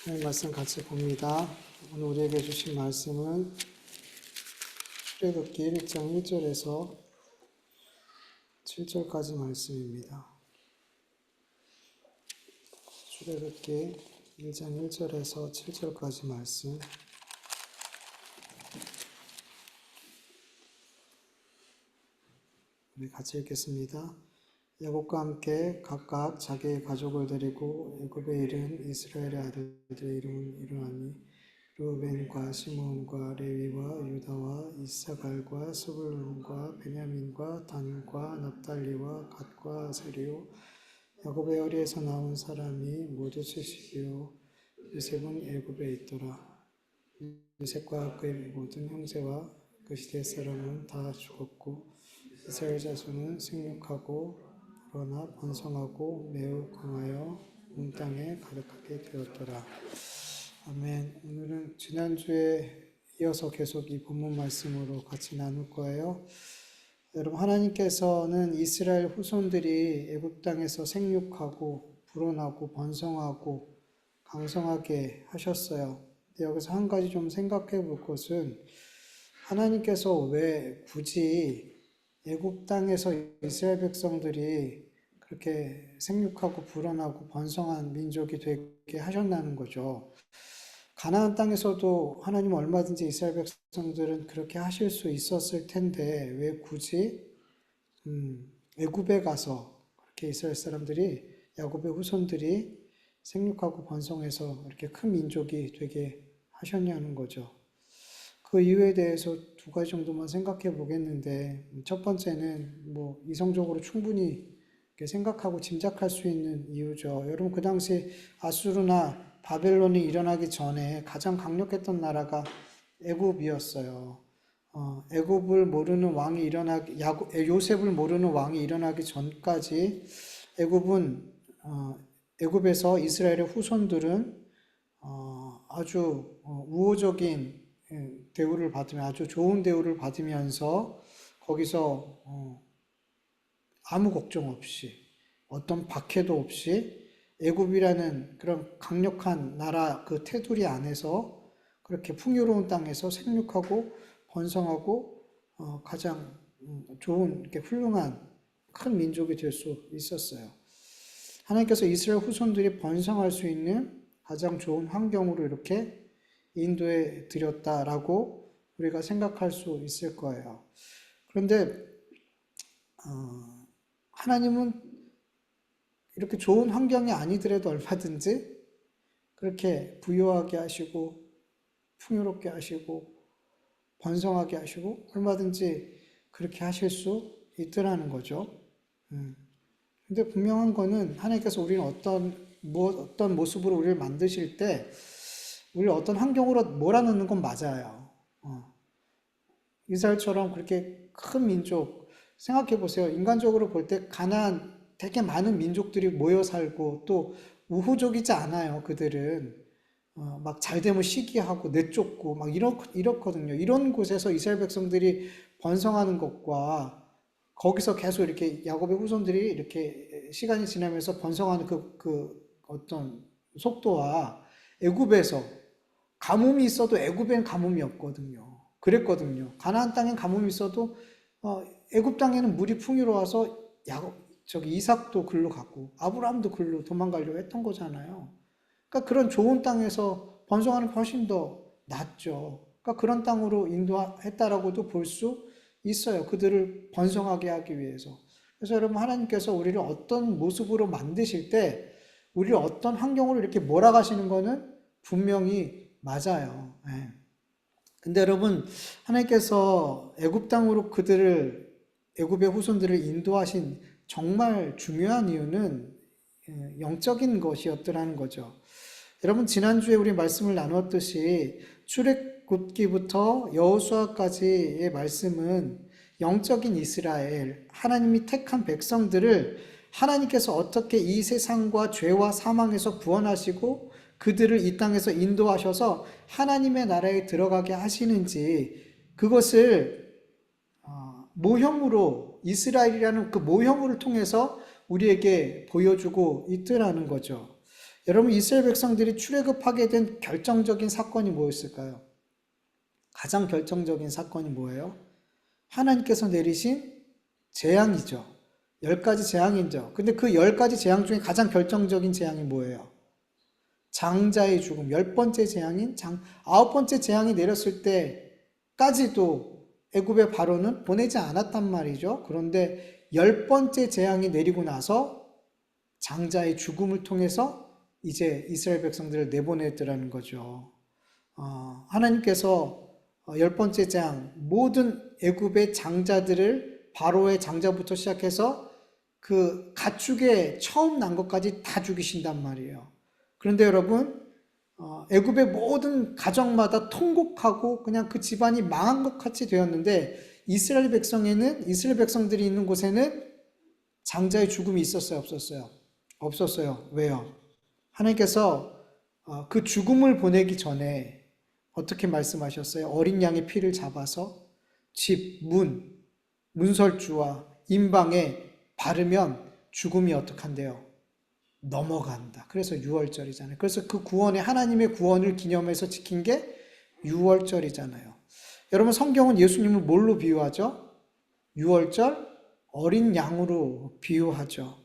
하나님 말씀 같이 봅니다. 오늘 우리에게 주신 말씀은 출애굽기 1장 1절에서 7절까지 말씀입니다. 출애굽기 1장 1절에서 7절까지 말씀. 우리 같이 읽겠습니다. 야곱과 함께 각각 자기의 가족을 데리고 애굽에 이른 이스라엘의 아들들의 이름은 이러하니 르우벤과 시므온과 레위와 유다와 이사갈과 스불론과 베냐민과 단과 납달리와 갓과 아세리요 야곱의 허리에서 나온 사람이 모두 70이요 요셉은 애굽에 있더라. 요셉과 그의 모든 형제와 그 시대 사람은 다 죽었고 이스라엘 자손은 생육하고 그러나 번성하고 매우 강하여 온 땅에 가득하게 되었더라. 아멘. 오늘은 지난주에 이어서 계속 이 본문 말씀으로 같이 나눌 거예요. 여러분, 하나님께서는 이스라엘 후손들이 애굽 땅에서 생육하고 불어나고 번성하고 강성하게 하셨어요. 근데 여기서 한 가지 좀 생각해 볼 것은 하나님께서 왜 굳이 애굽 땅에서 이스라엘 백성들이 그렇게 생육하고 불어나고 번성한 민족이 되게 하셨다는 거죠. 가나안 땅에서도 하나님은 얼마든지 이스라엘 백성들은 그렇게 하실 수 있었을 텐데 왜 굳이 애굽에 가서 그렇게 이스라엘 사람들이 야곱의 후손들이 생육하고 번성해서 이렇게 큰 민족이 되게 하셨냐는 거죠. 그 이유에 대해서 두 가지 정도만 생각해 보겠는데, 첫 번째는 이성적으로 충분히 생각하고 짐작할 수 있는 이유죠. 여러분, 그 당시 아수르나 바벨론이 일어나기 전에 가장 강력했던 나라가 애굽이었어요. 애굽을 모르는 왕이 요셉을 모르는 왕이 일어나기 전까지 애굽에서 이스라엘의 후손들은 아주 우호적인 대우를 받으며 아주 좋은 대우를 받으면서 거기서 아무 걱정 없이 어떤 박해도 없이 애굽이라는 그런 강력한 나라 그 테두리 안에서 그렇게 풍요로운 땅에서 생육하고 번성하고 가장 좋은 이렇게 훌륭한 큰 민족이 될 수 있었어요. 하나님께서 이스라엘 후손들이 번성할 수 있는 가장 좋은 환경으로 이렇게 인도해 드렸다라고 우리가 생각할 수 있을 거예요. 그런데 하나님은 이렇게 좋은 환경이 아니더라도 얼마든지 그렇게 부유하게 하시고 풍요롭게 하시고 번성하게 하시고 얼마든지 그렇게 하실 수 있더라는 거죠. 근데 분명한 거는 하나님께서 우리는 어떤 모습으로 우리를 만드실 때 우리를 어떤 환경으로 몰아넣는 건 맞아요. 이스라엘처럼 그렇게 큰 민족, 생각해 보세요. 인간적으로 볼 때 가나안 되게 많은 민족들이 모여 살고 또 우호적이지 않아요. 그들은 막 잘되면 시기하고 내쫓고 막 이렇거든요. 이런 곳에서 이스라엘 백성들이 번성하는 것과 거기서 계속 이렇게 야곱의 후손들이 이렇게 시간이 지나면서 번성하는 그 어떤 속도와 애굽에서 가뭄이 있어도 애굽엔 가뭄이 없거든요. 그랬거든요. 가나안 땅엔 가뭄이 있어도 애굽 땅에는 물이 풍요로워서 이삭도 글로 갔고 아브라함도 글로 도망가려고 했던 거잖아요. 그러니까 그런 좋은 땅에서 번성하는 게 훨씬 더 낫죠. 그러니까 그런 땅으로 인도했다라고도 볼 수 있어요. 그들을 번성하게 하기 위해서. 그래서 여러분, 하나님께서 우리를 어떤 모습으로 만드실 때 우리를 어떤 환경으로 이렇게 몰아가시는 거는 분명히 맞아요. 네. 근데 여러분, 하나님께서 애굽 땅으로 애굽의 후손들을 인도하신 정말 중요한 이유는 영적인 것이었더라는 거죠. 여러분, 지난주에 우리 말씀을 나눴듯이 출애굽기부터 여호수아까지의 말씀은 영적인 이스라엘, 하나님이 택한 백성들을 하나님께서 어떻게 이 세상과 죄와 사망에서 구원하시고 그들을 이 땅에서 인도하셔서 하나님의 나라에 들어가게 하시는지 그것을 모형으로 이스라엘이라는 그 모형을 통해서 우리에게 보여주고 있더라는 거죠. 여러분, 이스라엘 백성들이 출애굽하게 된 결정적인 사건이 뭐였을까요? 가장 결정적인 사건이 뭐예요? 하나님께서 내리신 재앙이죠. 10가지 재앙이죠. 근데 그 10가지 재앙 중에 가장 결정적인 재앙이 뭐예요? 장자의 죽음. 10번째 재앙인 9번째 재앙이 내렸을 때까지도 애굽의 바로는 보내지 않았단 말이죠. 그런데 10번째 재앙이 내리고 나서 장자의 죽음을 통해서 이제 이스라엘 백성들을 내보냈더라는 거죠. 하나님께서 10번째 재앙, 모든 애굽의 장자들을 바로의 장자부터 시작해서 그 가축에 처음 난 것까지 다 죽이신단 말이에요. 그런데 여러분, 애굽의 모든 가정마다 통곡하고 그냥 그 집안이 망한 것 같이 되었는데 이스라엘 백성들이 있는 곳에는 장자의 죽음이 있었어요, 없었어요? 없었어요. 왜요? 하나님께서 그 죽음을 보내기 전에 어떻게 말씀하셨어요? 어린 양의 피를 잡아서 집, 문설주와 임방에 바르면 죽음이 어떡한데요? 넘어간다. 그래서 유월절이잖아요. 그래서 그 구원의 하나님의 구원을 기념해서 지킨 게 유월절이잖아요. 여러분, 성경은 예수님을 뭘로 비유하죠? 유월절 어린 양으로 비유하죠.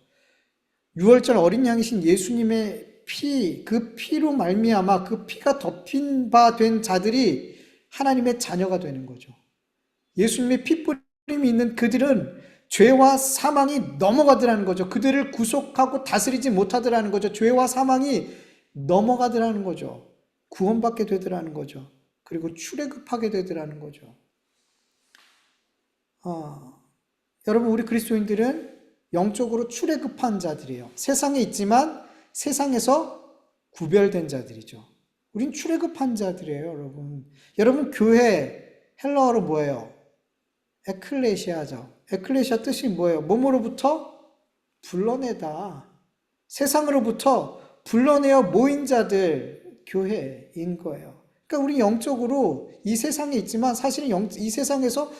유월절 어린 양이신 예수님의 피, 그 피로 말미암아 그 피가 덮인 바 된 자들이 하나님의 자녀가 되는 거죠. 예수님의 피뿌림이 있는 그들은 죄와 사망이 넘어가더라는 거죠. 그들을 구속하고 다스리지 못하더라는 거죠. 죄와 사망이 넘어가더라는 거죠. 구원받게 되더라는 거죠. 그리고 출애굽하게 되더라는 거죠. 여러분, 우리 그리스도인들은 영적으로 출애굽한 자들이에요. 세상에 있지만 세상에서 구별된 자들이죠. 우린 출애굽한 자들이에요, 여러분. 여러분, 교회 헬라어로 뭐예요? 에클레시아죠. 에클레시아 뜻이 뭐예요? 몸으로부터 불러내다. 세상으로부터 불러내어 모인 자들, 교회인 거예요. 그러니까 우리 영적으로 이 세상에 있지만 사실은 이 세상에서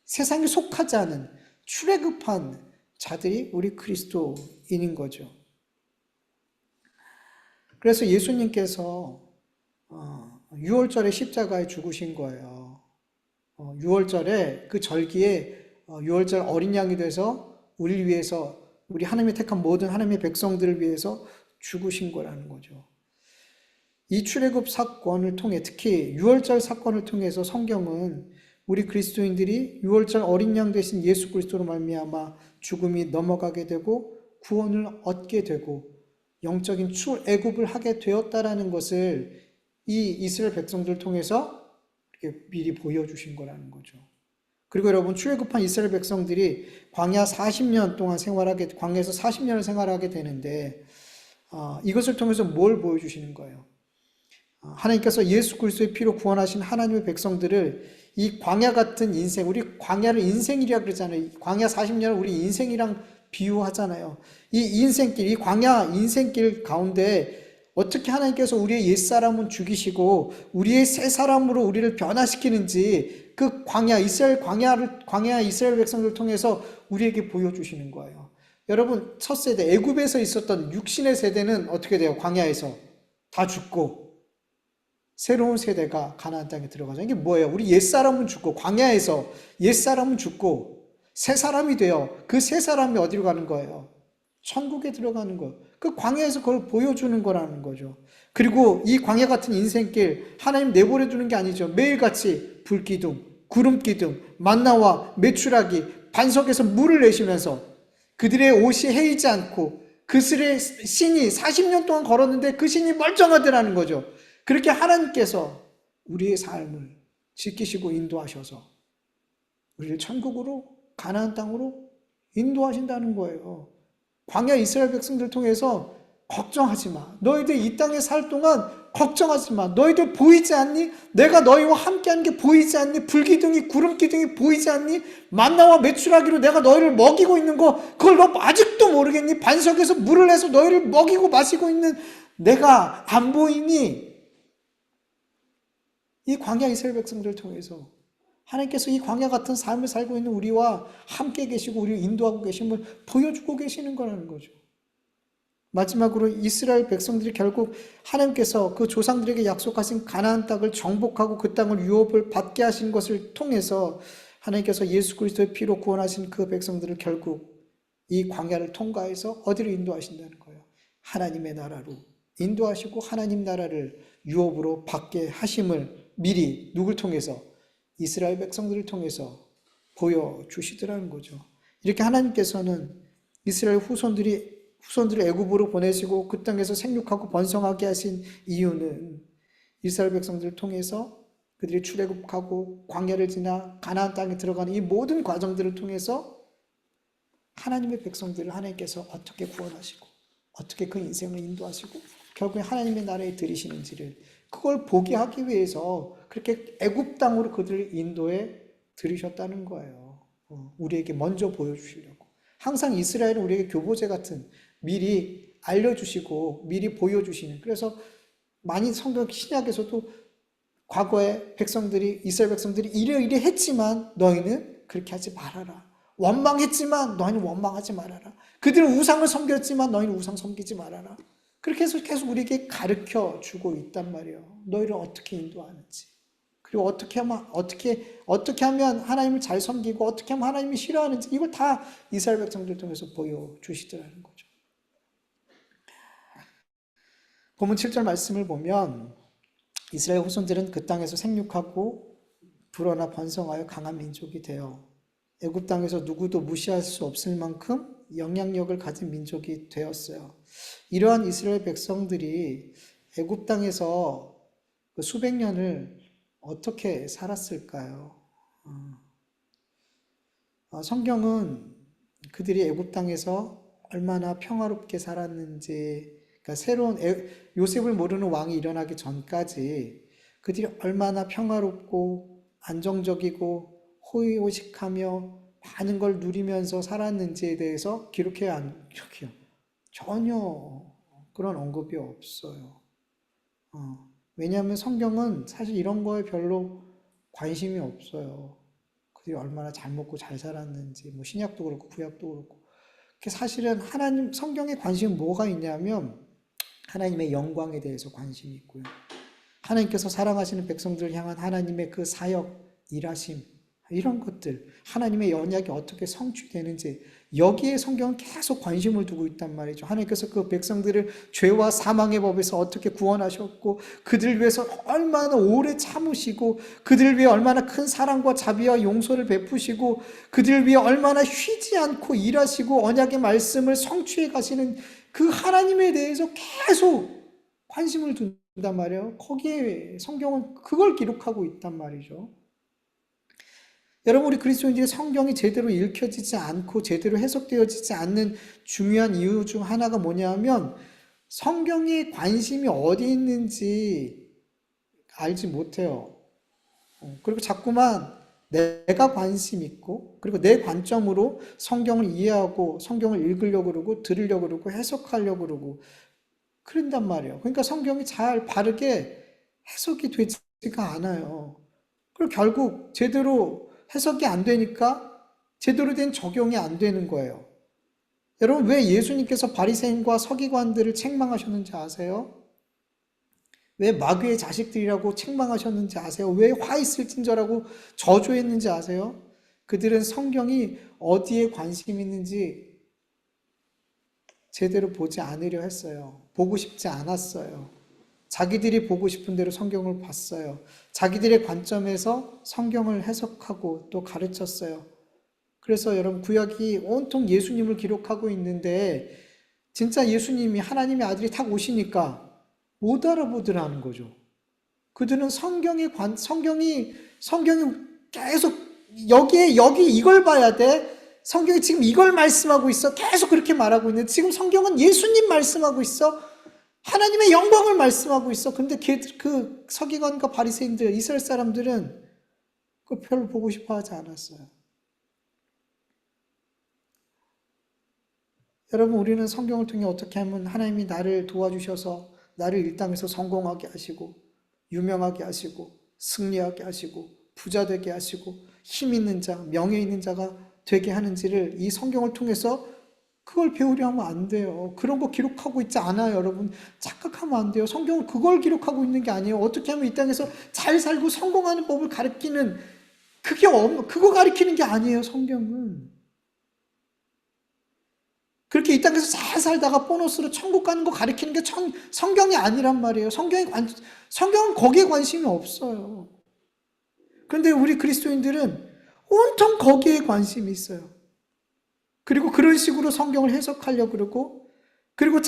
세상에 속하지 않은 출애굽한 자들이 우리 그리스도인인 거죠. 그래서 예수님께서 6월절에 십자가에 죽으신 거예요. 6월절에 그 절기에 6월절 어린 양이 돼서 우리를 위해서, 우리 하나님의 택한 모든 하나님의 백성들을 위해서 죽으신 거라는 거죠. 이 출애굽 사건을 통해, 특히 6월절 사건을 통해서 성경은 우리 그리스도인들이 6월절 어린 양 되신 예수 그리스도로 말미암아 죽음이 넘어가게 되고 구원을 얻게 되고 영적인 출애굽을 하게 되었다라는 것을 이 이스라엘 백성들을 통해서 미리 보여주신 거라는 거죠. 그리고 여러분, 출애굽한 이스라엘 백성들이 광야에서 40년을 생활하게 되는데 이것을 통해서 뭘 보여주시는 거예요? 하나님께서 예수 그리스도의 피로 구원하신 하나님의 백성들을 이 광야 같은 인생, 우리 광야를 인생이라 그러잖아요. 광야 40년을 우리 인생이랑 비유하잖아요. 이 인생길, 이 광야 인생길 가운데 어떻게 하나님께서 우리의 옛사람은 죽이시고 우리의 새 사람으로 우리를 변화시키는지 그 광야 이스라엘 백성들을 통해서 우리에게 보여주시는 거예요. 여러분, 첫 세대 애굽에서 있었던 육신의 세대는 어떻게 돼요? 광야에서 다 죽고 새로운 세대가 가나안 땅에 들어가죠. 이게 뭐예요? 우리 옛사람은 죽고 광야에서 옛사람은 죽고 새 사람이 되어 그 새 사람이 어디로 가는 거예요? 천국에 들어가는 거예요. 그 광야에서 그걸 보여주는 거라는 거죠. 그리고 이 광야 같은 인생길 하나님 내버려 두는 게 아니죠. 매일같이 불기둥, 구름기둥, 만나와 메추라기, 반석에서 물을 내시면서 그들의 옷이 헤이지 않고 그들의 신이 40년 동안 걸었는데 그 신이 멀쩡하더라는 거죠. 그렇게 하나님께서 우리의 삶을 지키시고 인도하셔서 우리를 천국으로, 가나안 땅으로 인도하신다는 거예요. 광야 이스라엘 백성들 통해서 걱정하지 마. 너희들 이 땅에 살 동안 걱정하지 마. 너희들 보이지 않니? 내가 너희와 함께하는 게 보이지 않니? 불기둥이, 구름기둥이 보이지 않니? 만나와 메추라기로 내가 너희를 먹이고 있는 거 그걸 너 아직도 모르겠니? 반석에서 물을 내서 너희를 먹이고 마시고 있는 내가 안 보이니? 이 광야 이스라엘 백성들을 통해서 하나님께서 이 광야 같은 삶을 살고 있는 우리와 함께 계시고 우리를 인도하고 계심을 보여주고 계시는 거라는 거죠. 마지막으로 이스라엘 백성들이 결국 하나님께서 그 조상들에게 약속하신 가나안 땅을 정복하고 그 땅을 유업을 받게 하신 것을 통해서 하나님께서 예수 그리스도의 피로 구원하신 그 백성들을 결국 이 광야를 통과해서 어디로 인도하신다는 거예요. 하나님의 나라로 인도하시고 하나님 나라를 유업으로 받게 하심을 미리 누굴 통해서? 이스라엘 백성들을 통해서 보여주시더라는 거죠. 이렇게 하나님께서는 이스라엘 후손들을 애굽으로 보내시고 그 땅에서 생육하고 번성하게 하신 이유는 이스라엘 백성들을 통해서 그들이 출애굽하고 광야를 지나 가나안 땅에 들어가는 이 모든 과정들을 통해서 하나님의 백성들을 하나님께서 어떻게 구원하시고 어떻게 그 인생을 인도하시고 결국에 하나님의 나라에 들이시는지를 그걸 보게 하기 위해서 그렇게 애굽 땅으로 그들을 인도해 들이셨다는 거예요. 우리에게 먼저 보여주시려고. 항상 이스라엘은 우리에게 교보제 같은 미리 알려주시고 미리 보여주시는, 그래서 많이 성경 신약에서도 과거에 이스라엘 백성들이 이래 했지만 너희는 그렇게 하지 말아라. 원망했지만 너희는 원망하지 말아라. 그들은 우상을 섬겼지만 너희는 우상 섬기지 말아라. 그렇게 해서 계속 우리에게 가르쳐 주고 있단 말이에요. 너희를 어떻게 인도하는지. 그리고 어떻게 하면 하나님을 잘 섬기고 어떻게 하면 하나님이 싫어하는지 이걸 다 이스라엘 백성들 통해서 보여주시더라는 거죠. 본문 7절 말씀을 보면 이스라엘 후손들은 그 땅에서 생육하고 불어나 번성하여 강한 민족이 되어 애굽 땅에서 누구도 무시할 수 없을 만큼 영향력을 가진 민족이 되었어요. 이러한 이스라엘 백성들이 애굽 땅에서 수백 년을 어떻게 살았을까요? 성경은 그들이 애굽 땅에서 얼마나 평화롭게 살았는지, 그러니까 요셉을 모르는 왕이 일어나기 전까지 그들이 얼마나 평화롭고 안정적이고 호의호식하며 많은 걸 누리면서 살았는지에 대해서 기록해요, 안 기록해요? 전혀 그런 언급이 없어요. 왜냐하면 성경은 사실 이런 거에 별로 관심이 없어요. 그들이 얼마나 잘 먹고 잘 살았는지, 뭐 신약도 그렇고 구약도 그렇고. 사실은 성경에 관심이 뭐가 있냐면 하나님의 영광에 대해서 관심이 있고요. 하나님께서 사랑하시는 백성들을 향한 하나님의 그 사역, 일하심, 이런 것들, 하나님의 언약이 어떻게 성취되는지 여기에 성경은 계속 관심을 두고 있단 말이죠. 하나님께서 그 백성들을 죄와 사망의 법에서 어떻게 구원하셨고 그들을 위해서 얼마나 오래 참으시고 그들을 위해 얼마나 큰 사랑과 자비와 용서를 베푸시고 그들을 위해 얼마나 쉬지 않고 일하시고 언약의 말씀을 성취해 가시는 그 하나님에 대해서 계속 관심을 둔단 말이에요. 거기에 성경은 그걸 기록하고 있단 말이죠. 여러분, 우리 그리스도인들이 성경이 제대로 읽혀지지 않고 제대로 해석되어지지 않는 중요한 이유 중 하나가 뭐냐면 성경에 관심이 어디 있는지 알지 못해요. 그리고 자꾸만 내가 관심 있고 그리고 내 관점으로 성경을 이해하고 성경을 읽으려고 그러고 들으려고 그러고 해석하려고 그러고 그런단 말이에요. 그러니까 성경이 잘 바르게 해석이 되지가 않아요. 그리고 결국 제대로 해석이 안 되니까 제대로 된 적용이 안 되는 거예요. 여러분, 왜 예수님께서 바리새인과 서기관들을 책망하셨는지 아세요? 왜 마귀의 자식들이라고 책망하셨는지 아세요? 왜 화 있을진저라고 저주했는지 아세요? 그들은 성경이 어디에 관심 있는지 제대로 보지 않으려 했어요. 보고 싶지 않았어요. 자기들이 보고 싶은 대로 성경을 봤어요. 자기들의 관점에서 성경을 해석하고 또 가르쳤어요. 그래서 여러분, 구약이 온통 예수님을 기록하고 있는데 진짜 예수님이 하나님의 아들이 딱 오시니까 못 알아보더라는 거죠. 그들은 성경이 계속 여기 이걸 봐야 돼. 성경이 지금 이걸 말씀하고 있어. 계속 그렇게 말하고 있는데 지금 성경은 예수님 말씀하고 있어. 하나님의 영광을 말씀하고 있어. 근데 그 서기관과 바리새인들, 이스라엘 사람들은 그걸 별로 보고 싶어 하지 않았어요. 여러분, 우리는 성경을 통해 어떻게 하면 하나님이 나를 도와주셔서 나를 이 땅에서 성공하게 하시고 유명하게 하시고 승리하게 하시고 부자 되게 하시고 힘 있는 자, 명예 있는 자가 되게 하는지를 이 성경을 통해서 그걸 배우려 하면 안 돼요. 그런 거 기록하고 있지 않아요, 여러분. 착각하면 안 돼요. 성경은 그걸 기록하고 있는 게 아니에요. 어떻게 하면 이 땅에서 잘 살고 성공하는 법을 가르치는, 그거 가르치는 게 아니에요, 성경은. 그렇게 이 땅에서 잘 살다가 보너스로 천국 가는 거 가르치는 게 성경이 아니란 말이에요. 성경은 거기에 관심이 없어요. 그런데 우리 그리스도인들은 온통 거기에 관심이 있어요. 그리고 그런 식으로 성경을 해석하려고 그러고, 그리고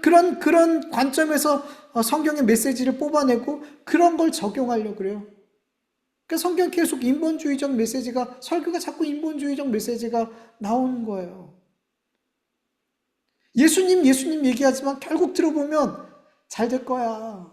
그런 관점에서 성경의 메시지를 뽑아내고 그런 걸 적용하려고 그래요. 그러니까 성경 계속 인본주의적 메시지가, 설교가 자꾸 인본주의적 메시지가 나오는 거예요. 예수님 얘기하지만 결국 들어보면 잘 될 거야.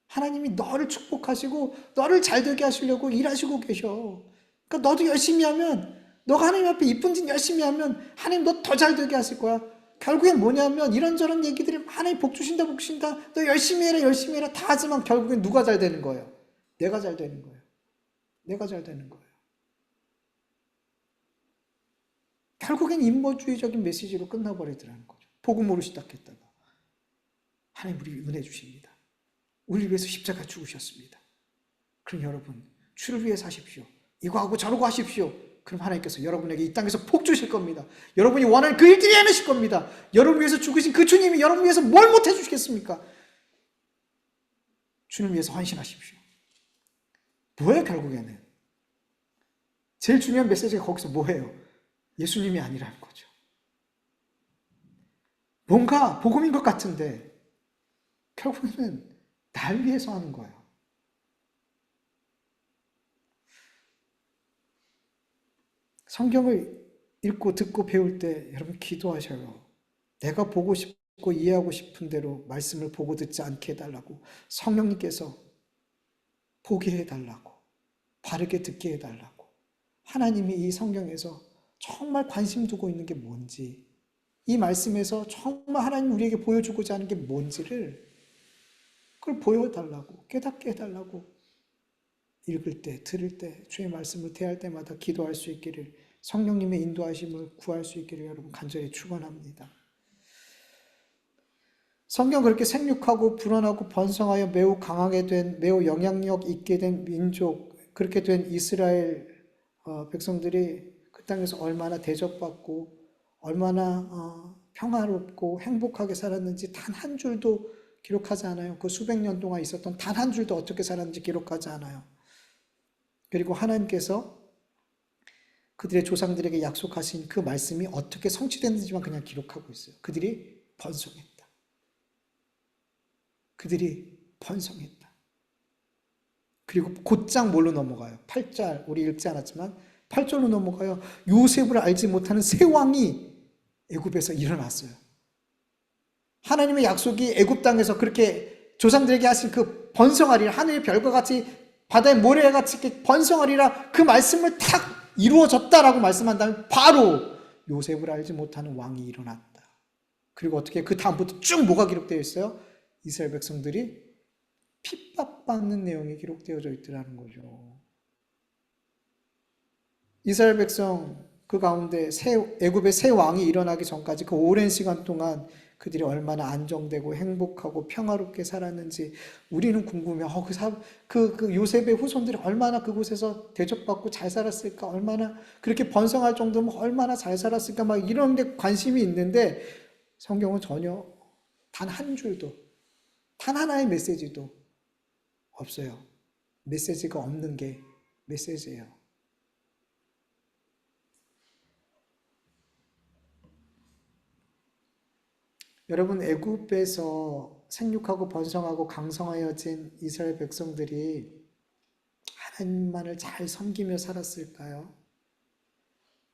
하나님이 너를 축복하시고 너를 잘 되게 하시려고 일하시고 계셔. 그러니까 너도 열심히 하면, 너가 하나님 앞에 이쁜 짓 열심히 하면 하나님 너 더 잘 되게 하실 거야. 결국엔 뭐냐면 이런저런 얘기들이 하나님 복 주신다 복 주신다, 너 열심히 해라 다 하지만 결국엔 누가 잘 되는 거예요? 내가 잘 되는 거예요. 내가 잘 되는 거예요. 결국엔 인본주의적인 메시지로 끝나버리더라는 거죠. 복음으로 시작했다가 하나님 우리 은혜 주십니다. 우리를 위해서 십자가 죽으셨습니다. 그럼 여러분 주를 위해 사십시오. 이거 하고 저러고 하십시오. 그럼 하나님께서 여러분에게 이 땅에서 복 주실 겁니다. 여러분이 원하는 그 일들이 해내실 겁니다. 여러분 위해서 죽으신 그 주님이 여러분 위해서 뭘 못해 주시겠습니까? 주님 위해서 헌신하십시오. 뭐예요 결국에는? 제일 중요한 메시지가 거기서 뭐예요? 예수님이 아니라는 거죠. 뭔가 복음인 것 같은데 결국에는 날 위해서 하는 거예요. 성경을 읽고 듣고 배울 때 여러분 기도하셔요. 내가 보고 싶고 이해하고 싶은 대로 말씀을 보고 듣지 않게 해달라고, 성령님께서 보게 해달라고, 바르게 듣게 해달라고, 하나님이 이 성경에서 정말 관심 두고 있는 게 뭔지, 이 말씀에서 정말 하나님 우리에게 보여주고자 하는 게 뭔지를 그걸 보여달라고, 깨닫게 해달라고, 읽을 때, 들을 때, 주의 말씀을 대할 때마다 기도할 수 있기를, 성령님의 인도하심을 구할 수 있기를 여러분 간절히 축원합니다. 성경 그렇게 생육하고 불어나고 번성하여 매우 강하게 된, 매우 영향력 있게 된 민족, 그렇게 된 이스라엘 백성들이 그 땅에서 얼마나 대접받고 얼마나 평화롭고 행복하게 살았는지 단 한 줄도 기록하지 않아요. 그 수백 년 동안 있었던 단 한 줄도 어떻게 살았는지 기록하지 않아요. 그리고 하나님께서 그들의 조상들에게 약속하신 그 말씀이 어떻게 성취됐는지만 그냥 기록하고 있어요. 그들이 번성했다. 그들이 번성했다. 그리고 곧장 뭘로 넘어가요? 8절, 우리 읽지 않았지만 8절로 넘어가요. 요셉을 알지 못하는 새 왕이 애굽에서 일어났어요. 하나님의 약속이 애굽 땅에서 그렇게 조상들에게 하신 그 번성하리라, 하늘의 별과 같이 바다의 모래와 같이 번성하리라, 그 말씀을 탁 이루어졌다라고 말씀한다면 바로 요셉을 알지 못하는 왕이 일어났다. 그리고 어떻게 그 다음부터 쭉 뭐가 기록되어 있어요? 이스라엘 백성들이 핍박받는 내용이 기록되어져 있더라는 거죠. 이스라엘 백성 그 가운데 애굽의 새 왕이 일어나기 전까지 그 오랜 시간 동안 그들이 얼마나 안정되고 행복하고 평화롭게 살았는지 우리는 궁금해요. 그 요셉의 후손들이 얼마나 그곳에서 대접받고 잘 살았을까, 얼마나 그렇게 번성할 정도면 얼마나 잘 살았을까, 막 이런 데 관심이 있는데 성경은 전혀 단 한 줄도, 단 하나의 메시지도 없어요. 메시지가 없는 게 메시지예요. 여러분, 애굽에서 생육하고 번성하고 강성하여진 이스라엘 백성들이 하나님만을 잘 섬기며 살았을까요?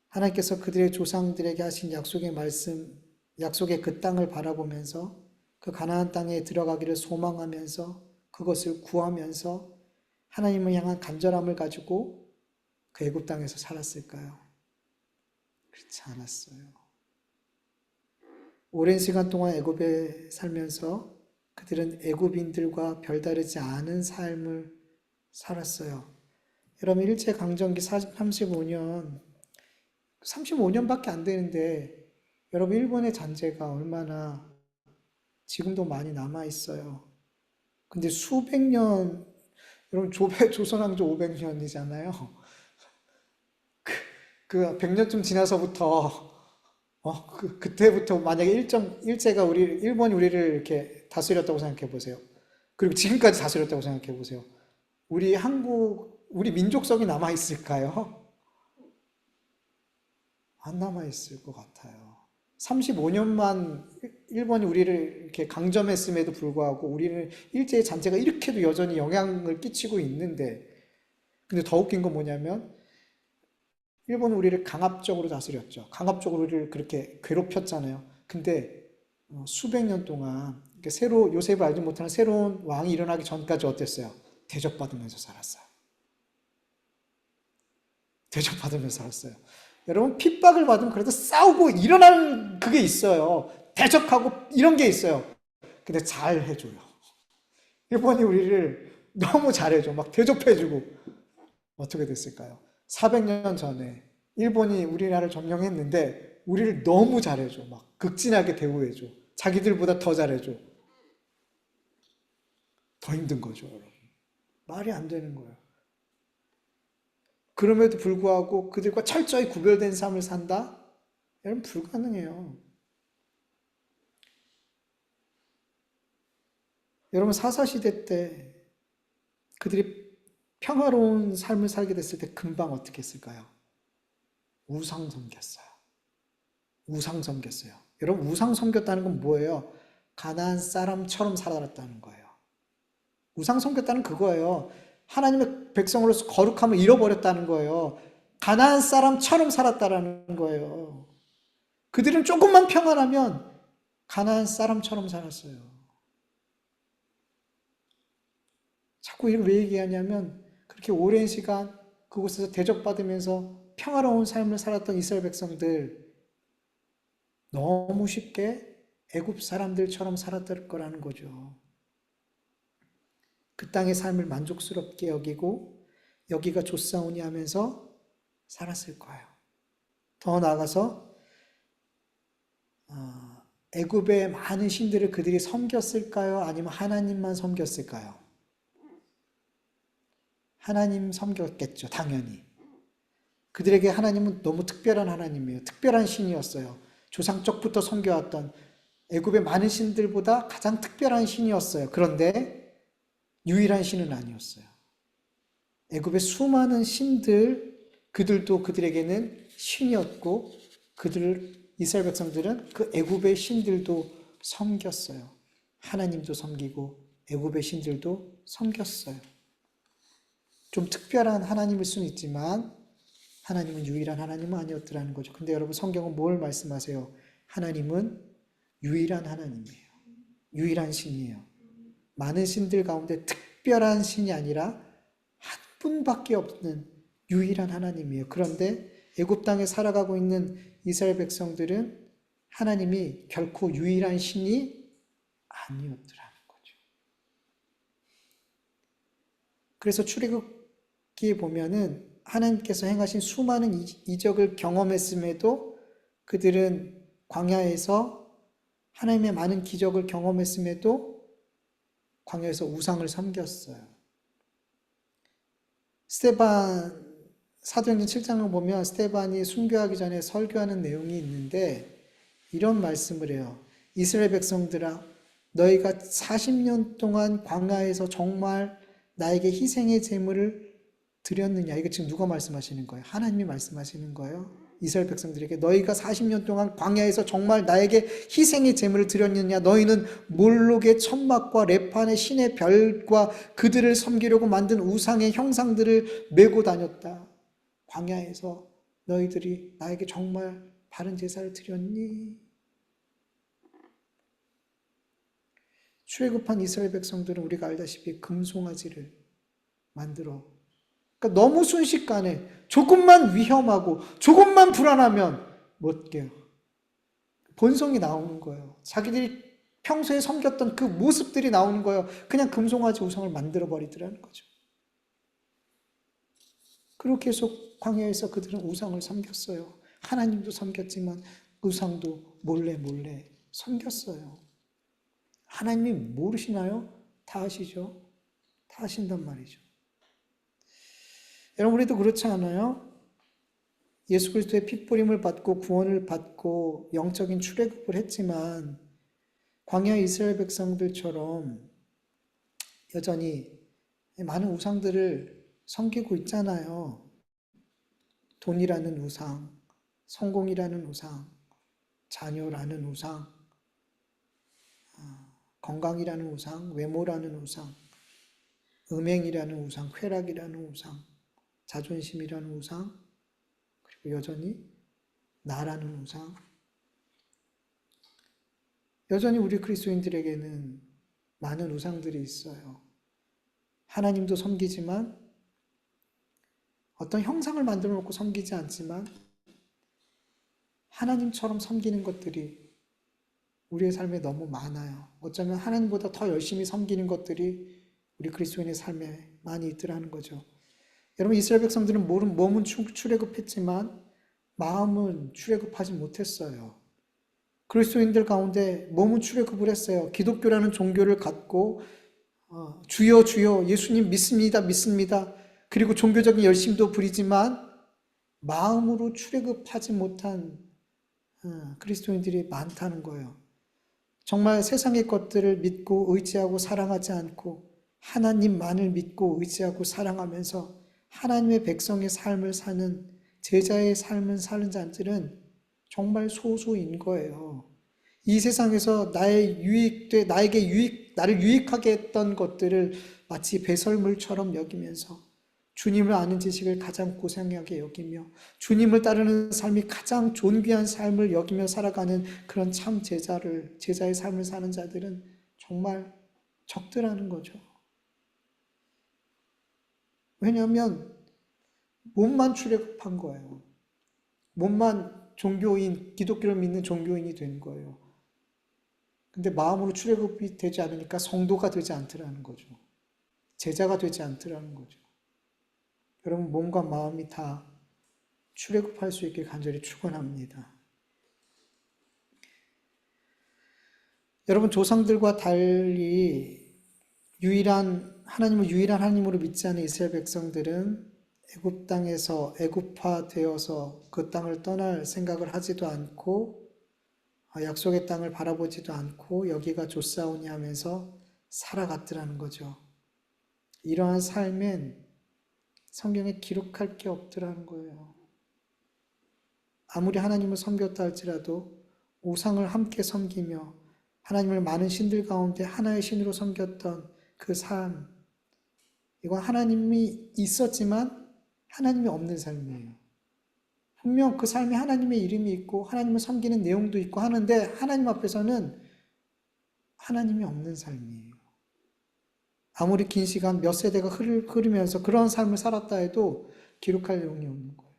하나님께서 그들의 조상들에게 하신 약속의 말씀, 약속의 그 땅을 바라보면서 그 가나안 땅에 들어가기를 소망하면서 그것을 구하면서 하나님을 향한 간절함을 가지고 그 애굽 땅에서 살았을까요? 그렇지 않았어요. 오랜 시간 동안 애굽에 살면서 그들은 애굽인들과 별다르지 않은 삶을 살았어요. 여러분 일제강점기 35년밖에 안 되는데 여러분, 일본의 잔재가 얼마나 지금도 많이 남아 있어요. 근데 수백 년, 여러분 조선왕조 500년이잖아요. 그 100년쯤 지나서부터 그때부터 만약에 일제가 일본이 우리를 이렇게 다스렸다고 생각해 보세요. 그리고 지금까지 다스렸다고 생각해 보세요. 우리 민족성이 남아 있을까요? 안 남아 있을 것 같아요. 35년만 일본이 우리를 이렇게 강점했음에도 불구하고 우리는 일제의 잔재가 이렇게도 여전히 영향을 끼치고 있는데, 근데 더 웃긴 건 뭐냐면 일본은 우리를 강압적으로 다스렸죠. 강압적으로 우리를 그렇게 괴롭혔잖아요. 근데 수백 년 동안 요셉을 알지 못하는 새로운 왕이 일어나기 전까지 어땠어요? 대접받으면서 살았어요. 대접받으면서 살았어요. 여러분, 핍박을 받으면 그래도 싸우고 일어나는 그게 있어요. 대적하고 이런 게 있어요. 근데 잘 해줘요. 일본이 우리를 너무 잘해줘. 막 대접해주고. 어떻게 됐을까요? 400년 전에 일본이 우리나라를 점령했는데 우리를 너무 잘해줘. 막 극진하게 대우해줘. 자기들보다 더 잘해줘. 더 힘든 거죠, 여러분. 말이 안 되는 거예요. 그럼에도 불구하고 그들과 철저히 구별된 삶을 산다? 여러분, 불가능해요. 여러분, 사사시대 때 그들이 평화로운 삶을 살게 됐을 때 금방 어떻게 했을까요? 우상 섬겼어요. 우상 섬겼어요. 여러분, 우상 섬겼다는 건 뭐예요? 가나안 사람처럼 살아갔다는 거예요. 우상 섬겼다는 그거예요. 하나님의 백성으로서 거룩함을 잃어버렸다는 거예요. 가나안 사람처럼 살았다라는 거예요. 그들은 조금만 평안하면 가나안 사람처럼 살았어요. 자꾸 이걸 왜 얘기하냐면 그렇게 오랜 시간 그곳에서 대접받으면서 평화로운 삶을 살았던 이스라엘 백성들 너무 쉽게 애굽 사람들처럼 살았을 거라는 거죠. 그 땅의 삶을 만족스럽게 여기고 여기가 좋사오니 하면서 살았을 거예요. 더 나아가서 애굽의 많은 신들을 그들이 섬겼을까요? 아니면 하나님만 섬겼을까요? 하나님 섬겼겠죠, 당연히. 그들에게 하나님은 너무 특별한 하나님이에요. 특별한 신이었어요. 조상적부터 섬겨왔던 애굽의 많은 신들보다 가장 특별한 신이었어요. 그런데 유일한 신은 아니었어요. 애굽의 수많은 신들, 그들도 그들에게는 신이었고 이스라엘 백성들은 그 애굽의 신들도 섬겼어요. 하나님도 섬기고 애굽의 신들도 섬겼어요. 좀 특별한 하나님일 수는 있지만 하나님은 유일한 하나님은 아니었더라는 거죠. 근데 여러분, 성경은 뭘 말씀하세요? 하나님은 유일한 하나님이에요. 유일한 신이에요. 많은 신들 가운데 특별한 신이 아니라 한 분밖에 없는 유일한 하나님이에요. 그런데 애굽 땅에 살아가고 있는 이스라엘 백성들은 하나님이 결코 유일한 신이 아니었더라는 거죠. 그래서 출애굽기에 보면은 하나님께서 행하신 수많은 이적을 경험했음에도 그들은 광야에서 하나님의 많은 기적을 경험했음에도 광야에서 우상을 섬겼어요. 사도행전 7장을 보면 스데반이 순교하기 전에 설교하는 내용이 있는데 이런 말씀을 해요. 이스라엘 백성들아, 너희가 40년 동안 광야에서 정말 나에게 희생의 제물을 드렸느냐? 이거 지금 누가 말씀하시는 거예요? 하나님이 말씀하시는 거예요. 이스라엘 백성들에게 너희가 40년 동안 광야에서 정말 나에게 희생의 제물을 드렸느냐? 너희는 몰록의 천막과 레판의 신의 별과 그들을 섬기려고 만든 우상의 형상들을 메고 다녔다. 광야에서 너희들이 나에게 정말 바른 제사를 드렸니? 출애굽한 이스라엘 백성들은 우리가 알다시피 금송아지를 만들어, 그러니까 너무 순식간에 조금만 위험하고 조금만 불안하면 못게요. 본성이 나오는 거예요. 자기들이 평소에 섬겼던 그 모습들이 나오는 거예요. 그냥 금송아지 우상을 만들어 버리더라는 거죠. 그렇게 계속 광야에서 그들은 우상을 섬겼어요. 하나님도 섬겼지만 우상도 몰래 몰래 섬겼어요. 하나님이 모르시나요? 다 아시죠? 다 아신단 말이죠. 여러분, 우리도 그렇지 않아요? 예수 그리스도의 핏부림을 받고 구원을 받고 영적인 출애굽을 했지만 광야 이스라엘 백성들처럼 여전히 많은 우상들을 섬기고 있잖아요. 돈이라는 우상, 성공이라는 우상, 자녀라는 우상, 건강이라는 우상, 외모라는 우상, 음행이라는 우상, 쾌락이라는 우상, 자존심이라는 우상, 그리고 여전히 나라는 우상. 여전히 우리 그리스도인들에게는 많은 우상들이 있어요. 하나님도 섬기지만 어떤 형상을 만들어 놓고 섬기지 않지만 하나님처럼 섬기는 것들이 우리의 삶에 너무 많아요. 어쩌면 하나님보다 더 열심히 섬기는 것들이 우리 그리스도인의 삶에 많이 있더라는 거죠. 여러분, 이스라엘 백성들은 몸은 출애굽했지만 마음은 출애굽하지 못했어요. 그리스도인들 가운데 몸은 출애굽을 했어요. 기독교라는 종교를 갖고 주여 주여 예수님 믿습니다 믿습니다. 그리고 종교적인 열심도 부리지만 마음으로 출애굽하지 못한 그리스도인들이 많다는 거예요. 정말 세상의 것들을 믿고 의지하고 사랑하지 않고 하나님만을 믿고 의지하고 사랑하면서 하나님의 백성의 삶을 사는 제자의 삶을 사는 자들은 정말 소수인 거예요. 이 세상에서 나를 유익하게 했던 것들을 마치 배설물처럼 여기면서 주님을 아는 지식을 가장 고상하게 여기며 주님을 따르는 삶이 가장 존귀한 삶을 여기며 살아가는 그런 참 제자의 삶을 사는 자들은 정말 적더라는 거죠. 왜냐하면 몸만 출애굽한 거예요. 몸만 기독교를 믿는 종교인이 된 거예요. 근데 마음으로 출애굽이 되지 않으니까 성도가 되지 않더라는 거죠. 제자가 되지 않더라는 거죠. 여러분, 몸과 마음이 다 출애굽할 수 있게 간절히 축원합니다. 여러분, 조상들과 달리 하나님을 유일한 하나님으로 믿지 않은 이스라엘 백성들은 애굽 땅에서 애굽화되어서 그 땅을 떠날 생각을 하지도 않고 약속의 땅을 바라보지도 않고 여기가 좋사오니 하면서 살아갔더라는 거죠. 이러한 삶엔 성경에 기록할 게 없더라는 거예요. 아무리 하나님을 섬겼다 할지라도 우상을 함께 섬기며 하나님을 많은 신들 가운데 하나의 신으로 섬겼던 그 삶, 이건 하나님이 있었지만 하나님이 없는 삶이에요. 분명 그 삶에 하나님의 이름이 있고 하나님을 섬기는 내용도 있고 하는데 하나님 앞에서는 하나님이 없는 삶이에요. 아무리 긴 시간 몇 세대가 흐르면서 그런 삶을 살았다 해도 기록할 내용이 없는 거예요.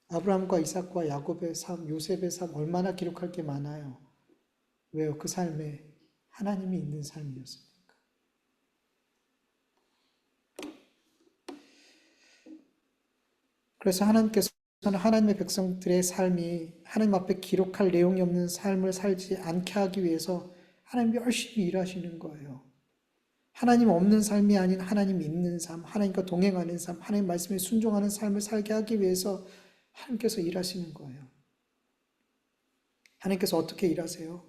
아브라함과 이삭과 야곱의 삶, 요셉의 삶 얼마나 기록할 게 많아요. 왜요? 그 삶에 하나님이 있는 삶이었으니까. 그래서 하나님께서는 하나님의 백성들의 삶이 하나님 앞에 기록할 내용이 없는 삶을 살지 않게 하기 위해서 하나님이 열심히 일하시는 거예요. 하나님 없는 삶이 아닌 하나님 있는 삶, 하나님과 동행하는 삶, 하나님 말씀에 순종하는 삶을 살게 하기 위해서 하나님께서 일하시는 거예요. 하나님께서 어떻게 일하세요?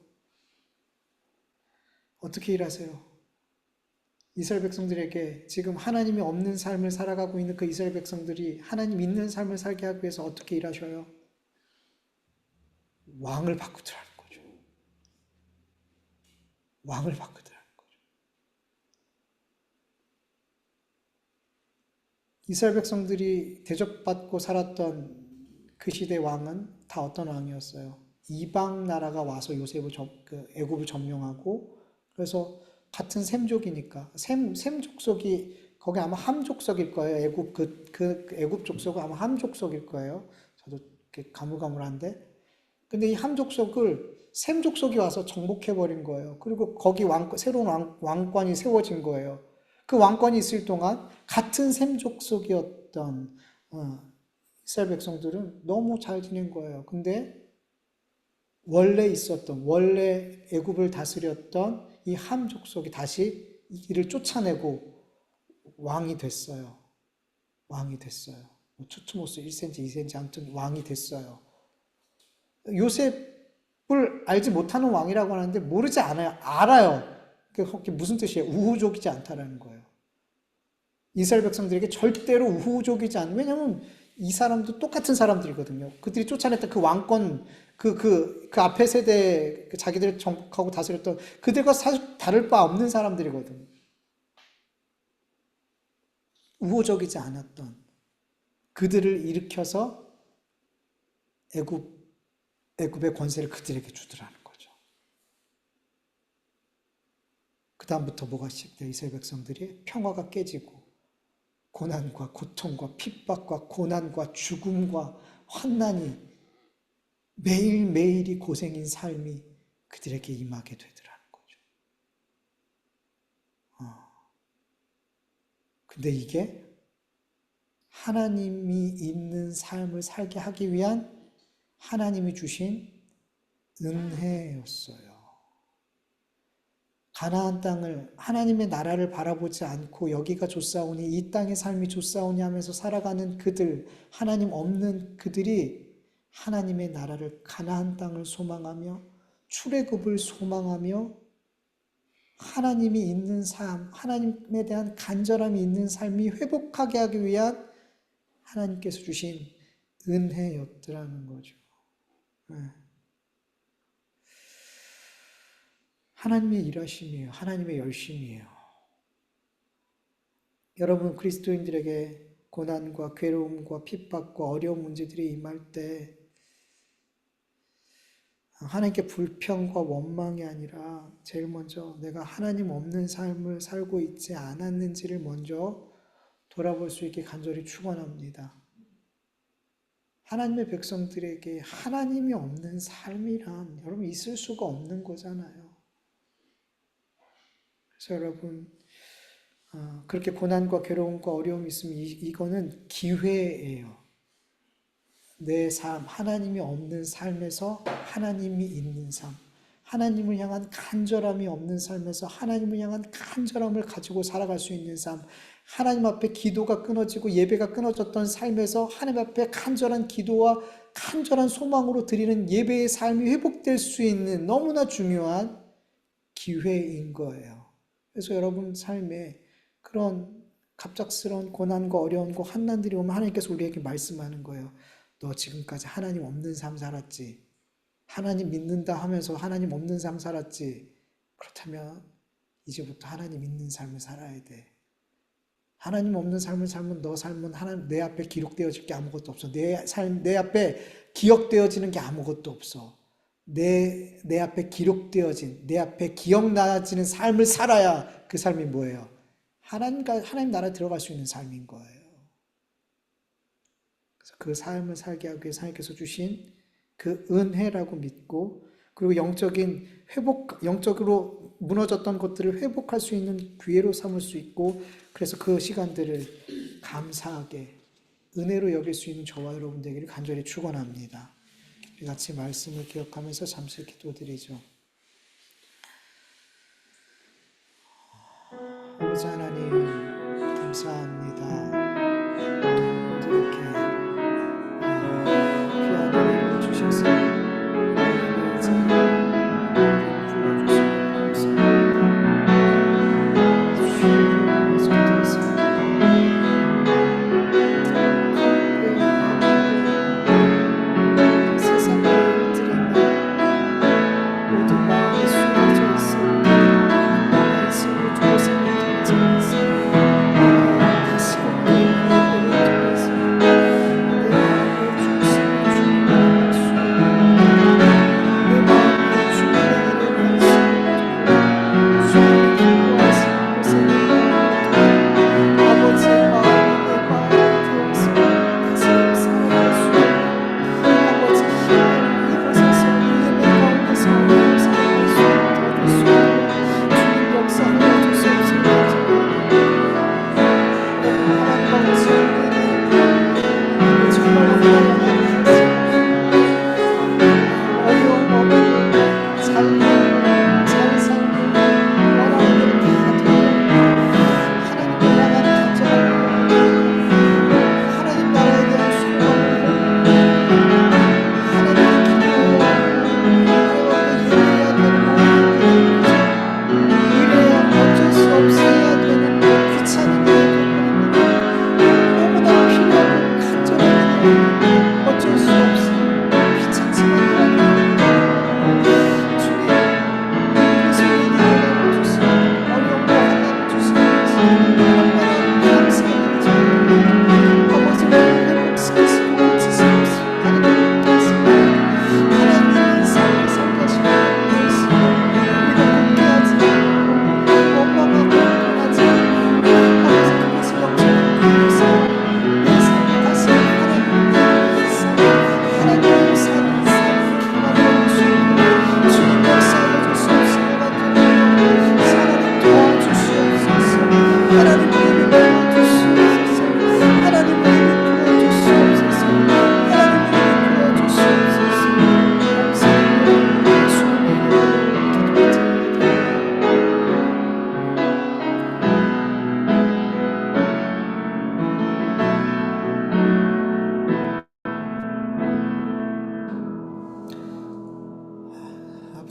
어떻게 일하세요? 이스라엘 백성들에게 지금 하나님이 없는 삶을 살아가고 있는 그 이스라엘 백성들이 하나님 있는 삶을 살게 하기 위해서 어떻게 일하셔요? 왕을 바꾸더라는 거죠. 왕을 바꾸더라는 거죠. 이스라엘 백성들이 대접받고 살았던 그 시대 왕은 다 어떤 왕이었어요? 이방 나라가 와서 애굽을 점령하고 그래서 같은 셈족이니까 셈 족속이 거기 아마 함 족속일 거예요. 애굽 족속은 아마 함 족속일 거예요. 저도 가물가물한데. 근데 이 함 족속을 셈 족속이 와서 정복해 버린 거예요. 그리고 거기 새로운 왕권이 세워진 거예요. 그 왕권이 있을 동안 같은 셈 족속이었던 이스라엘 백성들은 너무 잘 지낸 거예요. 근데 원래 애굽을 다스렸던 이 함 족속이 다시 이를 쫓아내고 왕이 됐어요. 왕이 됐어요. 투트모스 1cm, 2cm 아무튼 왕이 됐어요. 요셉을 알지 못하는 왕이라고 하는데 모르지 않아요. 알아요. 그게 무슨 뜻이에요? 우호적이지 않다라는 거예요. 이스라엘 백성들에게 절대로 우호적이지 않은, 왜냐하면 이 사람도 똑같은 사람들이거든요. 그들이 쫓아냈던 그 왕권, 그 앞에 세대, 자기들 정복하고 다스렸던 그들과 사실 다를 바 없는 사람들이거든요. 우호적이지 않았던 그들을 일으켜서 애굽의 권세를 그들에게 주더라는 거죠. 그 다음부터 뭐가 시작돼요? 이스라엘 백성들이 평화가 깨지고 고난과 고통과 핍박과 고난과 죽음과 환난이 매일매일이 고생인 삶이 그들에게 임하게 되더라는 거죠. 근데 이게 하나님이 있는 삶을 살게 하기 위한 하나님이 주신 은혜였어요. 가나안 땅을, 하나님의 나라를 바라보지 않고 여기가 좋사오니 이 땅의 삶이 좋사오니 하면서 살아가는 그들, 하나님 없는 그들이 하나님의 나라를, 가나안 땅을 소망하며 출애굽을 소망하며 하나님이 있는 삶, 하나님에 대한 간절함이 있는 삶이 회복하게 하기 위한 하나님께서 주신 은혜였더라는 거죠. 하나님의 일하심이에요. 하나님의 열심이에요. 여러분 그리스도인들에게 고난과 괴로움과 핍박과 어려운 문제들이 임할 때 하나님께 불평과 원망이 아니라 제일 먼저 내가 하나님 없는 삶을 살고 있지 않았는지를 먼저 돌아볼 수 있게 간절히 축원합니다. 하나님의 백성들에게 하나님이 없는 삶이란 여러분 있을 수가 없는 거잖아요. 그래서 여러분 그렇게 고난과 괴로움과 어려움이 있으면 이거는 기회예요. 내 삶, 하나님이 없는 삶에서 하나님이 있는 삶, 하나님을 향한 간절함이 없는 삶에서 하나님을 향한 간절함을 가지고 살아갈 수 있는 삶, 하나님 앞에 기도가 끊어지고 예배가 끊어졌던 삶에서 하나님 앞에 간절한 기도와 간절한 소망으로 드리는 예배의 삶이 회복될 수 있는 너무나 중요한 기회인 거예요. 그래서 여러분 삶에 그런 갑작스러운 고난과 어려움과 환난들이 오면 하나님께서 우리에게 말씀하는 거예요. 너 지금까지 하나님 없는 삶 살았지. 하나님 믿는다 하면서 하나님 없는 삶 살았지. 그렇다면 이제부터 하나님 있는 삶을 살아야 돼. 하나님 없는 삶을 살면 너 삶은 하나님 내 앞에 기록되어질 게 아무것도 없어. 내 앞에 기억되어지는 게 아무것도 없어. 내 앞에 기록되어진, 내 앞에 기억나지는 삶을 살아야 그 삶이 뭐예요? 하나님 나라에 들어갈 수 있는 삶인 거예요. 그래서 그 삶을 살게 하기 위해서 하나님께서 주신 그 은혜라고 믿고, 그리고 영적으로 무너졌던 것들을 회복할 수 있는 기회로 삼을 수 있고, 그래서 그 시간들을 감사하게 은혜로 여길 수 있는 저와 여러분 되기를 간절히 축원합니다. 우리 같이 말씀을 기억하면서 잠시 기도드리죠. 아버지 하나님 감사합니다. 이렇게 귀한 은혜를 주셔서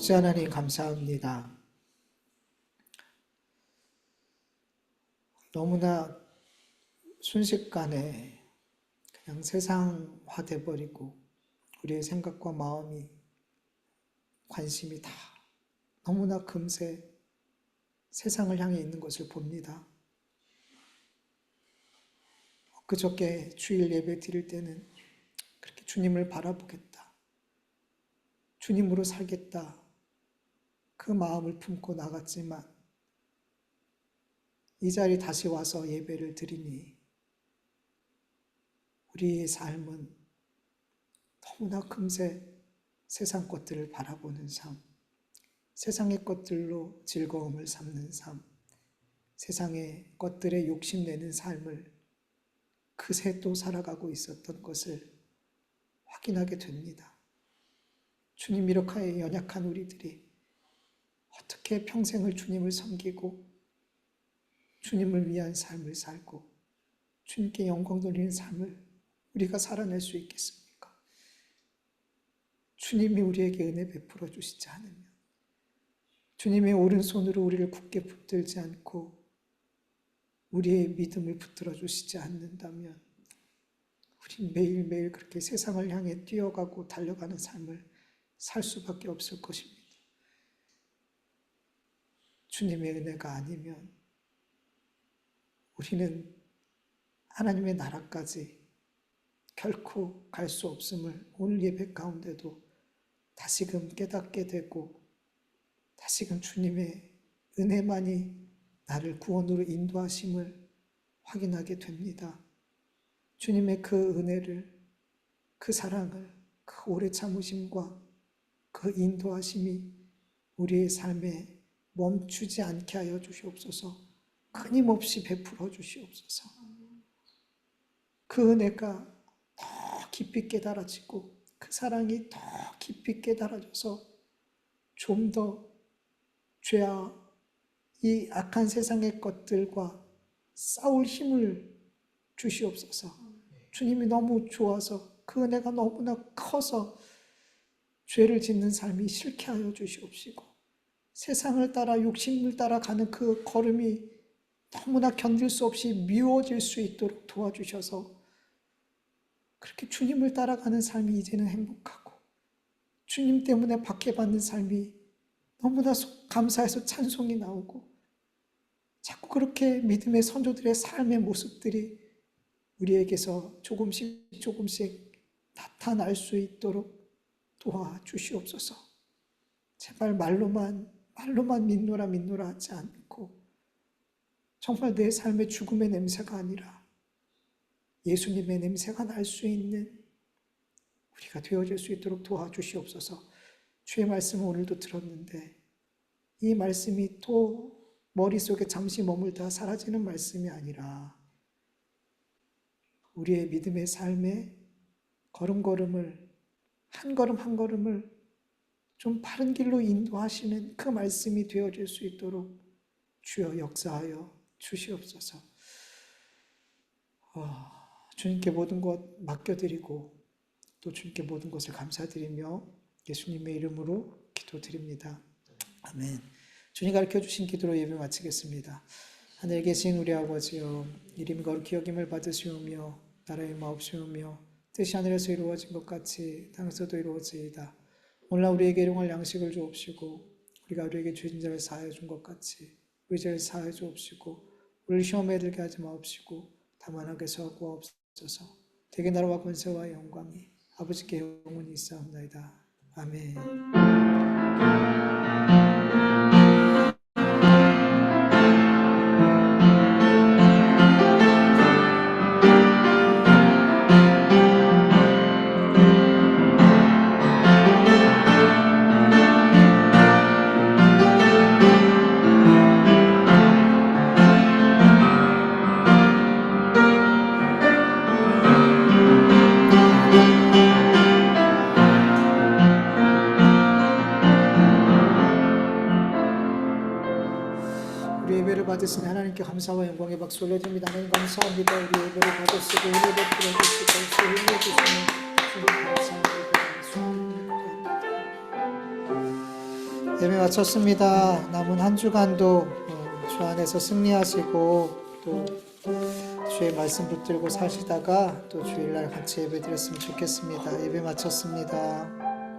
아버지 하나님 감사합니다. 너무나 순식간에 그냥 세상화돼 버리고 우리의 생각과 마음이 관심이 다 너무나 금세 세상을 향해 있는 것을 봅니다. 그저께 주일 예배 드릴 때는 그렇게 주님을 바라보겠다, 주님으로 살겠다 그 마음을 품고 나갔지만 이 자리에 다시 와서 예배를 드리니 우리의 삶은 너무나 금세 세상 것들을 바라보는 삶, 세상의 것들로 즐거움을 삼는 삶, 세상의 것들에 욕심내는 삶을 그새 또 살아가고 있었던 것을 확인하게 됩니다. 주님, 이렇게 연약한 우리들이 어떻게 평생을 주님을 섬기고 주님을 위한 삶을 살고 주님께 영광 돌리는 삶을 우리가 살아낼 수 있겠습니까? 주님이 우리에게 은혜 베풀어 주시지 않으면, 주님의 오른손으로 우리를 굳게 붙들지 않고 우리의 믿음을 붙들어 주시지 않는다면 우린 매일매일 그렇게 세상을 향해 뛰어가고 달려가는 삶을 살 수밖에 없을 것입니다. 주님의 은혜가 아니면 우리는 하나님의 나라까지 결코 갈 수 없음을 오늘 예배 가운데도 다시금 깨닫게 되고, 다시금 주님의 은혜만이 나를 구원으로 인도하심을 확인하게 됩니다. 주님의 그 은혜를, 그 사랑을, 그 오래 참으심과 그 인도하심이 우리의 삶에 멈추지 않게 하여 주시옵소서. 끊임없이 베풀어 주시옵소서. 그 은혜가 더 깊이 깨달아지고 그 사랑이 더 깊이 깨달아져서 좀 더 죄와 이 악한 세상의 것들과 싸울 힘을 주시옵소서. 주님이 너무 좋아서 그 은혜가 너무나 커서 죄를 짓는 삶이 싫게 하여 주시옵시고, 세상을 따라 욕심을 따라가는 그 걸음이 너무나 견딜 수 없이 미워질 수 있도록 도와주셔서 그렇게 주님을 따라가는 삶이 이제는 행복하고 주님 때문에 박해받는 삶이 너무나 감사해서 찬송이 나오고 자꾸 그렇게 믿음의 선조들의 삶의 모습들이 우리에게서 조금씩 나타날 수 있도록 도와주시옵소서. 제발 말로만 믿노라 하지 않고 정말 내 삶의 죽음의 냄새가 아니라 예수님의 냄새가 날 수 있는 우리가 되어질 수 있도록 도와주시옵소서. 주의 말씀을 오늘도 들었는데 이 말씀이 또 머릿속에 잠시 머물다 사라지는 말씀이 아니라 우리의 믿음의 삶의 걸음걸음을 한 걸음 한 걸음을 좀 바른 길로 인도하시는 그 말씀이 되어질 수 있도록 주여 역사하여 주시옵소서. 주님께 모든 것 맡겨드리고 또 주님께 모든 것을 감사드리며 예수님의 이름으로 기도드립니다. 아멘. 주님 가르쳐 주신 기도로 예배 마치겠습니다. 하늘에 계신 우리 아버지여, 이름이 거룩히 여김을 받으시오며 나라의 마옵시오며 뜻이 하늘에서 이루어진 것 같이 땅에서도 이루어지이다. 오늘날 우리에게 일용할 양식을 주옵시고 우리가 우리에게 죄진 자를 사하여 준 것 같이 우리 죄를 사하여 주옵시고 우리를 시험에 들게 하지 마옵시고 다만 악에서 구하옵소서. 대개 나라와 권세와 영광이 아버지께 영원히 있사옵나이다. 아멘. 받으신 하나님께 감사와 영광의 박수 올려드립니다. 하나님 감사합니다. 우리 예배를 받으시고 은혜 베풀어 주시고 소리해 주시는 주님 감사합니다. 예배 마쳤습니다. 남은 한 주간도 주 안에서 승리하시고 또 주의 말씀 붙들고 사시다가 또 주일날 같이 예배 드렸으면 좋겠습니다. 예배 마쳤습니다.